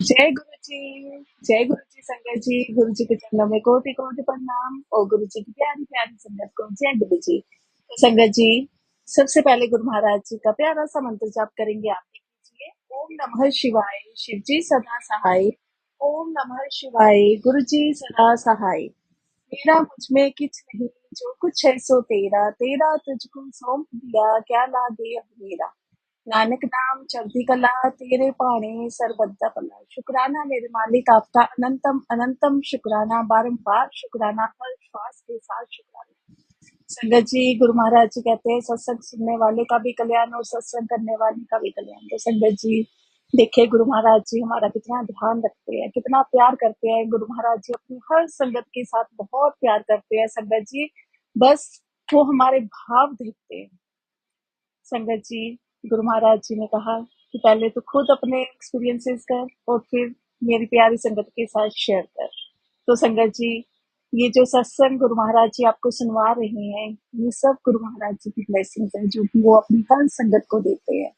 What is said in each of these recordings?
जय गुरु जी। जय गुरु जी संगत जी। गुरु जी के चरणों में कोटि कोटि प्रणाम और गुरु जी की प्यारी प्यारी संगत को जय गुरु जी। तो संगत जी, सबसे पहले गुरु महाराज जी का प्यारा सा मंत्र जाप करेंगे, आप भी कीजिए। ओम नमः शिवाय, शिव जी सदा सहाय। ओम नमः शिवाय, गुरु जी सदा सहाय। मेरा मुझ में किछ नहीं, जो कुछ है सो तेरा, तेरा तुझको सौंप दिया, क्या लागे अब मेरा। नानक नाम चढ़ती कला, तेरे पाणे सरबद्दा भला। शुक्राना मेरे मालिक आपका अनंतम अनंतम शुक्राना, बारंबार शुक्राना, हर श्वास के साथ शुक्राना। संगत जी, गुरु महाराज जी कहते हैं सत्संग सुनने वाले का भी कल्याण और सत्संग करने वाले का भी कल्याण। तो संगत जी देखिए, गुरु महाराज जी हमारा कितना ध्यान रखते हैं, कितना प्यार करते हैं। गुरु महाराज जी अपनी हर संगत के साथ बहुत प्यार करते हैं संगत जी। बस वो हमारे भाव देखते हैं संगत जी। गुरु महाराज जी ने कहा कि पहले तो खुद अपने एक्सपीरियंसेस कर और फिर मेरी प्यारी संगत के साथ शेयर कर। तो संगत जी, ये जो सत्संग गुरु महाराज जी आपको सुनवा रहे हैं, ये सब गुरु महाराज जी की ब्लेसिंग्स है जो कि वो अपनी हर संगत को देते हैं।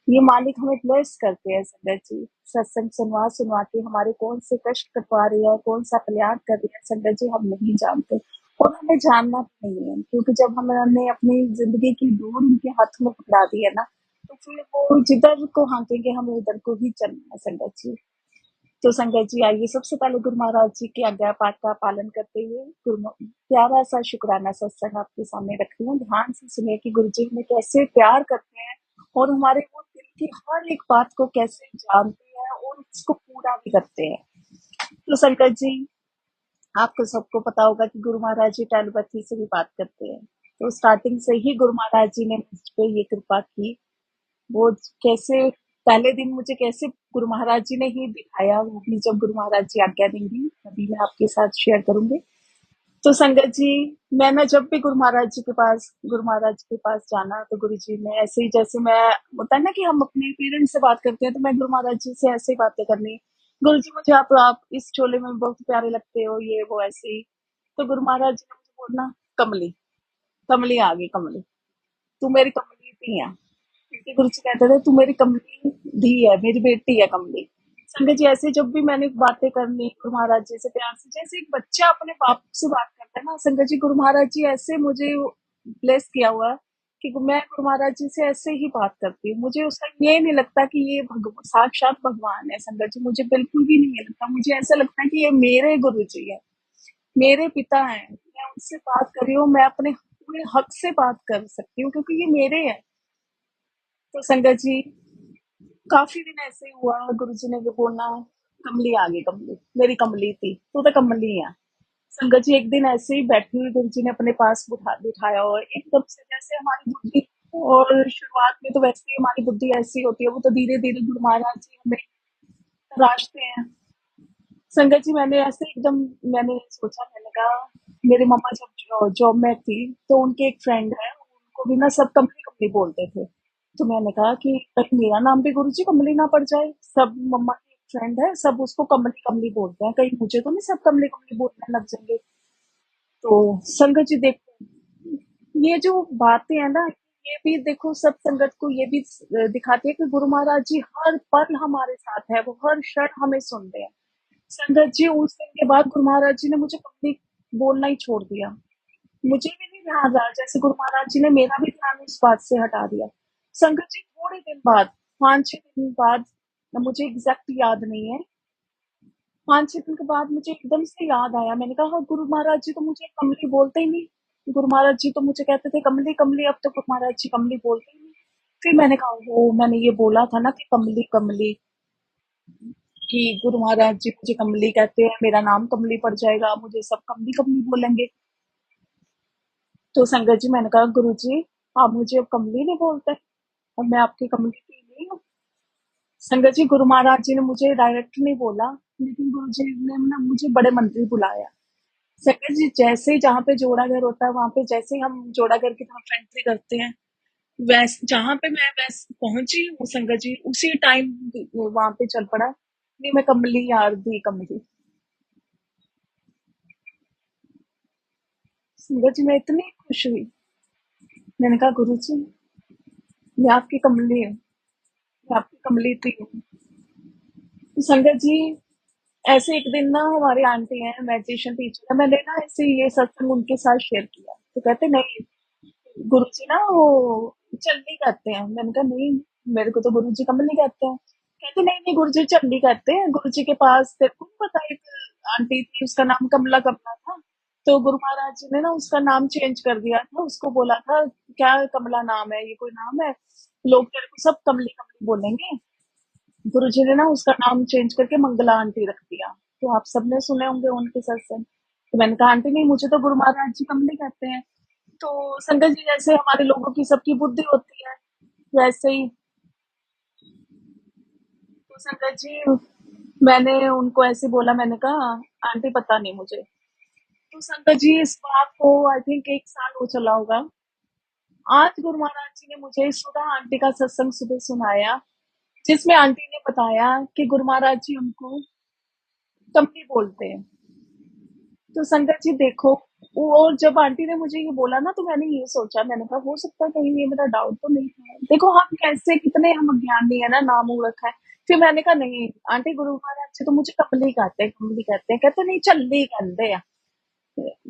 ये मालिक हमें ब्लेस करते हैं संगत जी। सत्संग सुनवा सुनवा के हमारे कौन से कष्ट कटवा रहे हैं, कौन सा कल्याण कर रहे हैं संगत जी, हम नहीं जानते और हमें जानना भी नहीं है। क्योंकि जब हमने अपनी जिंदगी की डोर उनके हाथ में पकड़ा दी है ना, तो फिर वो जिधर को हाँकेंगे हमें उधर को ही चलना है संगत जी। तो संगत जी आइए सबसे पहले गुरु महाराज जी की आज्ञा पाठ का पालन करते हुए प्यारा सा शुक्राना सत्संग आपके सामने रखती हूँ। ध्यान से सुनिए कि गुरु जी हमें कैसे प्यार करते हैं और हमारे वो दिल की हर एक बात को कैसे जानते हैं और उसको पूरा भी करते हैं। तो संगत जी, आपको सबको पता होगा कि गुरु महाराज जी टेलीपैथी से भी बात करते हैं। तो स्टार्टिंग से ही गुरु महाराज जी ने मुझ पे ये कृपा की। वो कैसे पहले दिन मुझे कैसे गुरु महाराज जी ने ही दिखाया, वो भी जब गुरु महाराज जी आज्ञा देंगी तभी मैं आपके साथ शेयर करूंगी। तो संगत जी, मैं ना जब भी गुरु महाराज जी के पास जाना, तो गुरु जी ने ऐसे ही जैसे मैं होता है ना कि हम अपने पेरेंट्स से बात करते हैं, तो मैं गुरु महाराज जी से ऐसे ही बातें करनी। गुरु जी मुझे आप इस चोले में बहुत प्यारे लगते हो, ये वो ऐसे ही। तो गुरु महाराज जी ने मुझे बोलना, कमली, कमली आ गई, कमली तू मेरी कमली थी है। क्योंकि गुरु जी कहते थे तू मेरी कमली धी है, मेरी बेटी है कमली। संगत जी ऐसे जब भी मैंने बातें करनी गुरु महाराज जी से प्यार से, जैसे एक बच्चा अपने बाप से बात करता है ना संगत जी, गुरु महाराज जी ऐसे मुझे ब्लेस किया हुआ है कि मैं गुरु महाराज जी से ऐसे ही बात करती हूँ। मुझे उस टाइम ये नहीं लगता कि ये साक्षात भगवान है संगत जी, मुझे बिल्कुल भी नहीं लगता। मुझे ऐसा लगता है कि ये मेरे गुरु जी है, मेरे पिता हैं। मैं उनसे बात कर रही हूँ, मैं अपने पूरे हक से बात कर सकती हूँ क्योंकि ये मेरे हैं। तो संगत जी काफी दिन ऐसे ही हुआ, गुरुजी ने भी बोलना, कमली आ गई, कमली मेरी कमली थी, तू तो कमली है। संगत जी एक दिन ऐसे ही बैठी हुई गुरुजी ने अपने पास बिठाया और एकदम से जैसे हमारी बुद्धि, और शुरुआत में तो वैसे ही हमारी बुद्धि ऐसी होती है, वो तो धीरे धीरे गुरु महाराज जी हमें तराशते हैं। संगत जी मैंने ऐसे एकदम मैंने सोचा, मैंने कहा मेरी मम्मा जब जॉब में थी तो उनके एक फ्रेंड है, उनको भी ना सब कमली कमली बोलते थे। तो मैंने कहा कि कहीं मेरा नाम भी गुरुजी कमली ना पड़ जाए, सब मम्मा की एक फ्रेंड है, सब उसको कमली कमली बोलते हैं, कहीं मुझे तो नहीं सब कमली कमली बोलने लग जाएंगे। तो संगत जी देखो, ये जो बातें हैं ना, ये भी देखो सब संगत को ये भी दिखाती है कि गुरु महाराज जी हर पल हमारे साथ है, वो हर क्षण हमें सुन रहे हैं। संगत जी उस दिन के बाद गुरु महाराज जी ने मुझे कभी बोलना ही छोड़ दिया। मुझे भी नहीं ध्यान रहा, जैसे गुरु महाराज जी ने मेरा भी ध्यान उस बात से हटा दिया। संगत जी थोड़े दिन बाद, 5-6 दिन बाद, मुझे एग्जैक्ट याद नहीं है, 5-6 दिन के बाद मुझे एकदम से याद आया। मैंने कहा हाँ, गुरु महाराज जी तो मुझे कमली बोलते ही नहीं। गुरु महाराज जी तो मुझे कहते थे कमली कमली, अब तो गुरु महाराज जी कमली बोलते ही नहीं। फिर मैंने कहा वो मैंने ये बोला था ना कि कमली कमली, कि गुरु महाराज जी मुझे कमली कहते हैं, मेरा नाम कमली पड़ जाएगा, मुझे सब कमली कमली बोलेंगे। तो संगत जी मैंने कहा गुरु जी आप मुझे अब कमली नहीं बोलते और मैं आपकी कमली की नहीं हूँ। संगत जी गुरु महाराज जी ने मुझे डायरेक्ट नहीं बोला, लेकिन गुरु जी ने ना मुझे बड़े मंत्री बुलाया। संगत जी जैसे ही जहाँ पे जोड़ा घर होता है वहां पे जैसे ही हम जोड़ा घर की तरफ एंट्री करते हैं, वैस जहाँ पे मैं वैस पहुंची हूँ संगत जी, उसी टाइम वहां पे चल पड़ा नहीं मैं कमली यार दी कमली। संगत जी मैं इतनी खुश हुई, मैंने कहा गुरु जी मैं आपकी कमली हूँ, मैं आपकी कमली थी हूँ। संगत जी, ऐसे एक दिन ना हमारी आंटी हैं, मेडिटेशन टीचर है, मैंने ना ऐसे ये सत्संग उनके साथ शेयर किया, तो कहते नहीं, गुरुजी ना वो चंडी करते हैं। मैंने कहा नहीं, मेरे को तो गुरुजी कमली कहते हैं। कहते नहीं नहीं, गुरुजी चंडी करते हैं। गुरुजी के पास तेरे को नहीं पता, एक आंटी थी, उसका नाम कमला कमला था। तो गुरु महाराज जी ने ना उसका नाम चेंज कर दिया था, उसको बोला था क्या कमला नाम है, ये कोई नाम है, लोग तेरे को सब कमली कमली बोलेंगे। गुरुजी ने ना उसका नाम चेंज करके मंगला आंटी रख दिया। तो आप सबने सुने होंगे उनके सत्संग। तो मैंने कहा आंटी नहीं, मुझे तो गुरु महाराज जी कमली कहते हैं। तो संगत जी, जैसे हमारे लोगों की सबकी बुद्धि होती है, वैसे ही। तो संगत जी, मैंने उनको ऐसे बोला, मैंने कहा आंटी पता नहीं मुझे। तो संगत जी, इस बात को आई थिंक 1 साल हो चला होगा। आज गुरु महाराज जी ने मुझे सुधा आंटी का सत्संग सुबह सुनाया, जिसमें आंटी ने बताया कि गुरु महाराज जी उनको कमली बोलते हैं। तो संगत जी देखो, वो जब आंटी ने मुझे ये बोला ना, तो मैंने ये सोचा, मैंने कहा हो सकता है कहीं ये मेरा डाउट तो नहीं है। देखो हम कैसे, कितने हम अज्ञानी है ना, नाम हो रखा है। फिर मैंने कहा नहीं आंटी, गुरु महाराज जी तो मुझे कमली कहते हैं, कमली कहते हैं। कहते नहीं, चल्ली कहते हैं,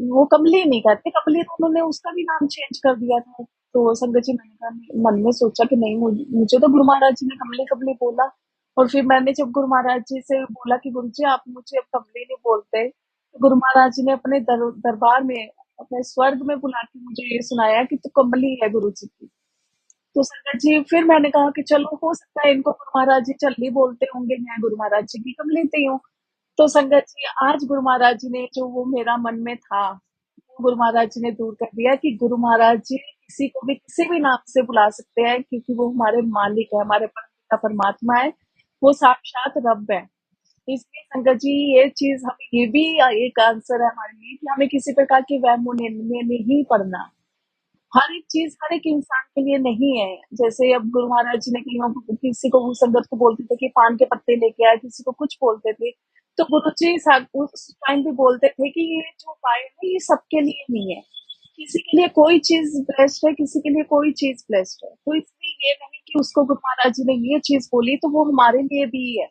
वो कमली नहीं कहते। कमली तो उन्होंने उसका भी नाम चेंज कर दिया था। तो संगत जी, मैंने कहा मन में सोचा कि नहीं, मुझे तो गुरु महाराज जी ने कमली कमली बोला। और फिर मैंने जब गुरु महाराज जी से बोला कि गुरु जी आप मुझे अब कमली नहीं बोलते, तो गुरु महाराज जी ने अपने दरबार में, अपने स्वर्ग में बुला के मुझे ये सुनाया कि तू कमली है गुरु जी की। तो संगत जी, फिर मैंने कहा कि चलो हो सकता है इनको गुरु महाराज जी चल्ली बोलते होंगे, मैं गुरु महाराज जी की कमली थी हूँ। तो संगत जी, आज गुरु महाराज जी ने जो वो मेरा मन में था, वो गुरु महाराज जी ने दूर कर दिया कि गुरु महाराज जी किसी को भी किसी भी नाम से बुला सकते हैं, क्योंकि वो हमारे मालिक है, हमारे परम परमात्मा है, वो साक्षात रब है। इसलिए संगत जी, ये चीज हमें, ये भी एक आंसर है हमारे लिए कि हमें किसी प्रकार की वहम में नहीं पड़ना। हर एक चीज हर एक इंसान के लिए नहीं है। जैसे अब गुरु महाराज जी ने किसी को संगत को बोलते थे कि पान के पत्ते लेके आए, किसी को कुछ बोलते थे, तो गुरु जी उस टाइम भी बोलते थे कि ये जो उपाय है ये सबके लिए नहीं है। किसी के लिए कोई चीज ब्लेस्ड है, किसी के लिए कोई चीज ब्लेस्ड है। तो इसलिए ये नहीं कि उसको गुरु महाराज जी ने ये चीज बोली तो वो हमारे लिए भी है।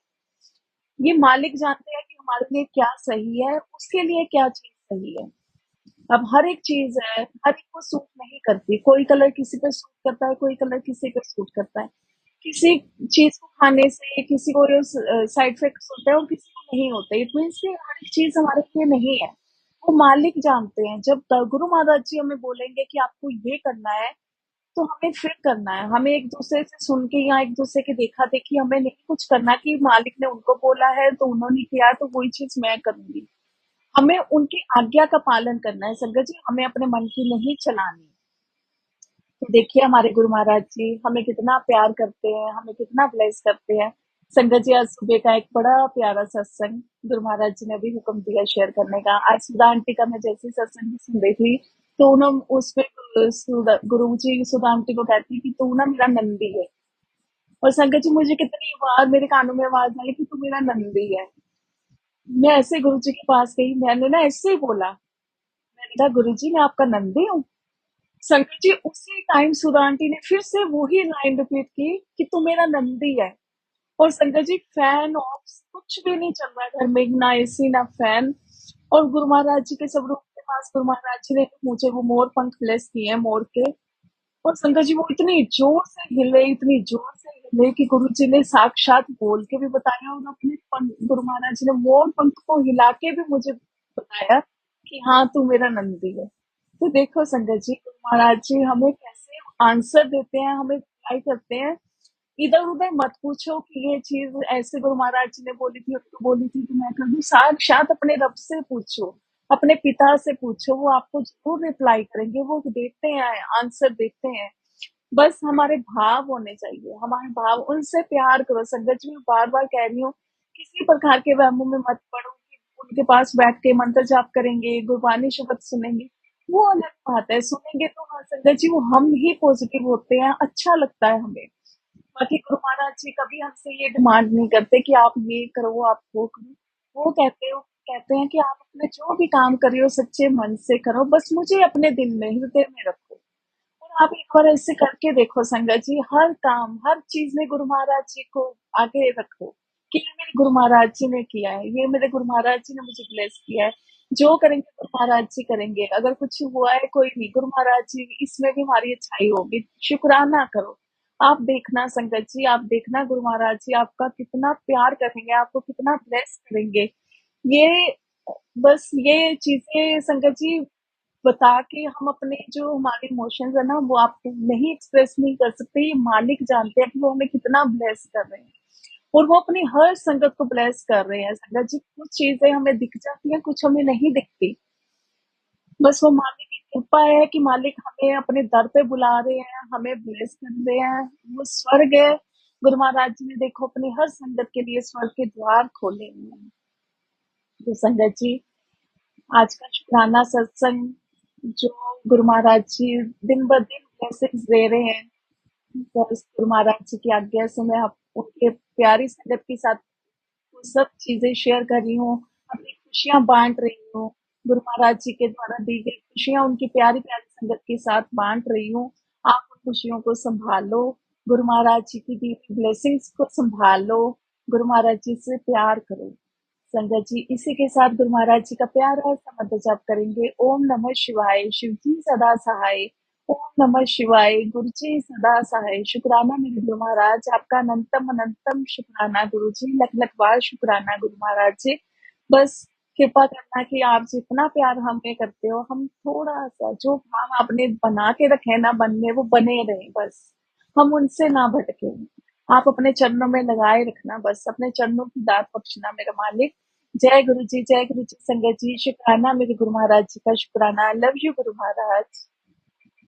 ये मालिक जानते हैं कि हमारे लिए क्या सही है, उसके लिए क्या चीज सही है। अब हर एक चीज है, हर एक को सूट नहीं करती। कोई कलर किसी पे सूट करता है, कोई कलर किसी पे सूट करता है। किसी चीज को खाने से किसी को साइड इफेक्ट्स होते हैं और किसी को नहीं होते। इट मीन्स कि हर एक चीज हमारे लिए नहीं है, वो मालिक जानते हैं। जब गुरु महाराज जी हमें बोलेंगे कि आपको ये करना है, तो हमें फिर करना है। हमें एक दूसरे से सुन के या एक दूसरे की देखा देखी हमें नहीं कुछ करना कि मालिक ने उनको बोला है तो उन्होंने किया है तो वही चीज मैं करूंगी। हमें उनकी आज्ञा का पालन करना है संगत जी, हमें अपने मन की नहीं चलानी। तो देखिए हमारे गुरु महाराज जी हमें कितना प्यार करते हैं, हमें कितना ब्लेस करते हैं। संगत जी, आज सुबह का एक बड़ा प्यारा सत्संग गुरु महाराज जी ने भी हुक्म दिया शेयर करने का। आज सुधा आंटी का मैं जैसे सत्संग सुन रही थी, तो उन्होंने उसमें गुरु जी सुधा आंटी को कहती कि तू ना मेरा नंदी है। और संगत जी, मुझे कितनी बार मेरे कानों में आवाज आई कि तू मेरा नंदी है। मैं ऐसे गुरु जी के पास गई, मैंने ना ऐसे ही बोला, मैंने कहा गुरु जी मैं आपका नंदी हूँ। संकट जी, उसी टाइम सुधा आंटी ने फिर से वही लाइन रिपीट की कि तू मेरा नंदी है। और संकट जी, फैन ऑफ, कुछ भी नहीं चल रहा है घर में, ना एसी ना फैन। और गुरु महाराज जी के सब रूम के पास गुरु महाराज जी ने मुझे वो मोर पंख ब्लेस किए हैं, मोर के। और शंकर जी वो इतनी जोर से हिले, इतनी जोर से हिले कि गुरु जी ने साक्षात बोल के भी बताया, और अपने गुरु महाराज जी ने मोर पंख को हिला के भी मुझे बताया कि हाँ तू मेरा नंदी है। तो देखो संगत जी, गुरु महाराज जी हमें कैसे आंसर देते हैं, हमें रिप्लाई करते हैं। इधर उधर मत पूछो कि ये चीज ऐसे गुरु महाराज जी ने बोली थी, उसको बोली थी, तो मैं कर दूं। साक्षात अपने रब से पूछो, अपने पिता से पूछो, वो आपको जरूर रिप्लाई करेंगे, वो देते हैं, आंसर देते हैं। बस हमारे भाव होने चाहिए, हमारे भाव, उनसे प्यार करो। संगत जी मैं बार बार कह रही हूँ, किसी प्रकार के वहमों में मत पड़ो कि उनके पास बैठ के मंत्र जाप करेंगे, गुरबानी शब्द सुनेंगे, वो अलग बात है। सुनेंगे तो हाँ संगत जी, वो हम ही पॉजिटिव होते हैं, अच्छा लगता है हमें। बाकी गुरु महाराज जी कभी हमसे ये डिमांड नहीं करते कि आप ये करो, आप वो करो। वो कहते हैं कि आप अपने जो भी काम कर रहे हो सच्चे मन से करो, बस मुझे अपने दिल में, हृदय में रखो। और आप एक बार ऐसे करके देखो संगत जी, हर काम हर चीज में गुरु महाराज जी को आगे रखो, कि ये मेरे गुरु महाराज जी ने किया है, ये मेरे गुरु महाराज जी ने मुझे ब्लेस किया है। जो करेंगे गुरु महाराज जी करेंगे, अगर कुछ हुआ है कोई नहीं, गुरु महाराज जी इसमें भी हमारी अच्छाई होगी, शुक्राना करो। आप देखना संगत जी, आप देखना गुरु महाराज जी आपका कितना प्यार करेंगे, आपको कितना ब्लेस करेंगे। ये बस ये चीजें संगत जी बता के हम अपने जो हमारे इमोशंस है ना वो आपको नहीं एक्सप्रेस नहीं कर सकते। ये मालिक जानते हैं कि वो हमें कितना ब्लेस कर रहे हैं और वो अपनी हर संगत को ब्लेस कर रहे हैं। संगत जी कुछ चीजें हमें दिख जाती हैं, कुछ हमें नहीं दिखती। बस वो मालिक की कृपा है कि मालिक हमें अपने दर पे बुला रहे हैं, हमें ब्लेस कर रहे हैं। वो स्वर्ग है। गुरु महाराज जी ने देखो अपनी हर संगत के लिए स्वर्ग के द्वार खोले हुए हैं। तो संगत जी आज का शुक्राना सत्संग जो गुरु महाराज जी दिन ब दिन ब्लेसिंग्स दे रहे हैं, बस गुरु महाराज जी की आज्ञा से मैं उनके प्यारी संगत के साथ वो सब चीजें शेयर कर रही हूँ, अपनी खुशियां बांट रही हूँ। गुरु महाराज जी के द्वारा दी गई खुशियां उनकी प्यारी प्यारी संगत के साथ बांट रही हूँ। आप उन खुशियों को संभालो, गुरु महाराज जी की दी हुई ब्लेसिंग्स को संभालो, गुरु महाराज जी से प्यार करो। संगत जी इसी के साथ गुरु महाराज जी का प्यारा सा मंत्र जाप करेंगे। ओम नमः शिवाय, शिव जी सदा सहाय। ओम नमः शिवाय, गुरु जी सदा सहाय। शुक्राना मेरे गुरु महाराज, आपका अनंतम अनंतम शुक्राना गुरु जी, लख लख बार शुक्राना गुरु महाराज जी। बस कृपा करना कि आप जितना प्यार हमें करते हो, हम थोड़ा सा जो भाव आपने बना के रखे हैं ना बनने, वो बने रहे बस, हम उनसे ना भटके। आप अपने चरणों में लगाए रखना, बस अपने चरणों की दात बख्शना मेरा मालिक। जय गुरु जी, जय गुरु जी। संगत जी शुक्राना मेरे गुरु महाराज जी का, शुक्राना। Love you Guru Maharaj.